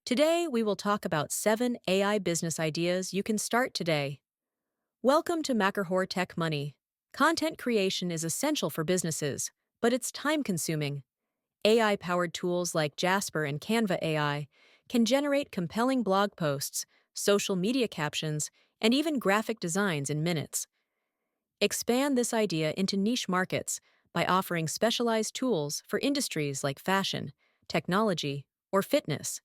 Today, we will talk about 7 AI business ideas you can start today. Welcome to Macarhor Tech Money. Content creation is essential for businesses, but it's time-consuming. AI-powered tools like Jasper and Canva AI can generate compelling blog posts, social media captions, and even graphic designs in minutes. Expand this idea into niche markets by offering specialized tools for industries like fashion, technology, or fitness.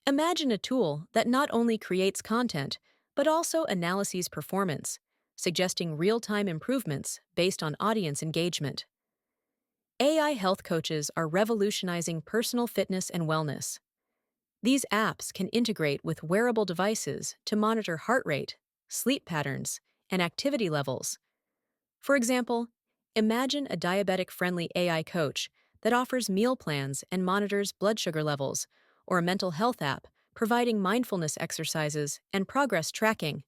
Imagine a tool that not only creates content, but also analyses performance, suggesting real-time improvements based on audience engagement. AI health coaches are revolutionizing personal fitness and wellness. These apps can integrate with wearable devices to monitor heart rate, sleep patterns, and activity levels. For example, imagine a diabetic-friendly AI coach that offers meal plans and monitors blood sugar levels, or a mental health app providing mindfulness exercises and progress tracking.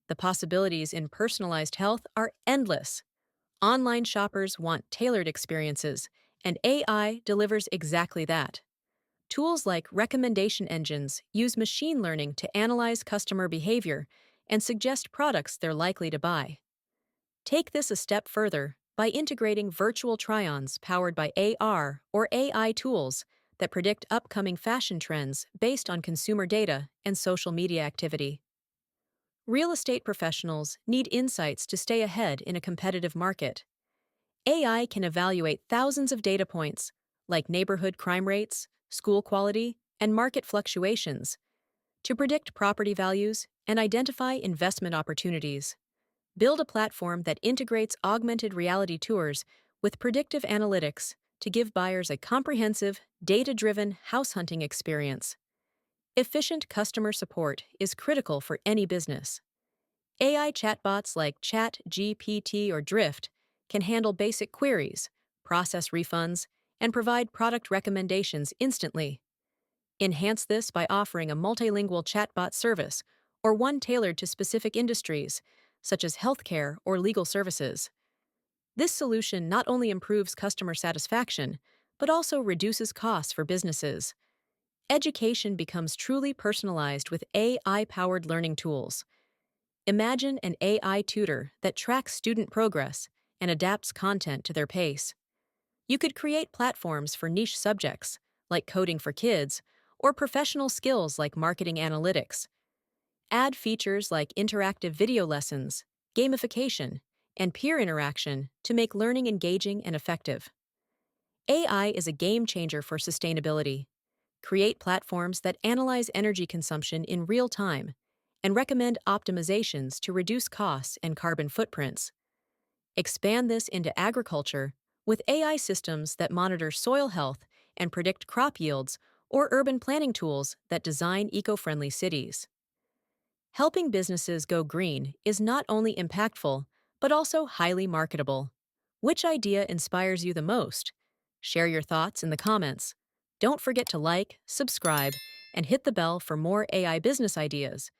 The possibilities in personalized health are endless. Online shoppers want tailored experiences, and AI delivers exactly that. Tools like recommendation engines use machine learning to analyze customer behavior and suggest products they're likely to buy. Take this a step further by integrating virtual try-ons powered by AR or AI tools that predict upcoming fashion trends based on consumer data and social media activity. Real estate professionals need insights to stay ahead in a competitive market. AI can evaluate thousands of data points, like neighborhood crime rates, school quality, and market fluctuations, to predict property values and identify investment opportunities. Build a platform that integrates augmented reality tours with predictive analytics to give buyers a comprehensive, data-driven house hunting experience. Efficient customer support is critical for any business. AI chatbots like ChatGPT or Drift can handle basic queries, process refunds, and provide product recommendations instantly. Enhance this by offering a multilingual chatbot service or one tailored to specific industries, such as healthcare or legal services. This solution not only improves customer satisfaction, but also reduces costs for businesses. Education becomes truly personalized with AI-powered learning tools. Imagine an AI tutor that tracks student progress and adapts content to their pace. You could create platforms for niche subjects, like coding for kids, or professional skills like marketing analytics. Add features like interactive video lessons, gamification, and peer interaction to make learning engaging and effective. AI is a game changer for sustainability. Create platforms that analyze energy consumption in real time and recommend optimizations to reduce costs and carbon footprints. Expand this into agriculture with AI systems that monitor soil health and predict crop yields, or urban planning tools that design eco-friendly cities. Helping businesses go green is not only impactful, but also highly marketable. Which idea inspires you the most? Share your thoughts in the comments. Don't forget to like, subscribe, and hit the bell for more AI business ideas.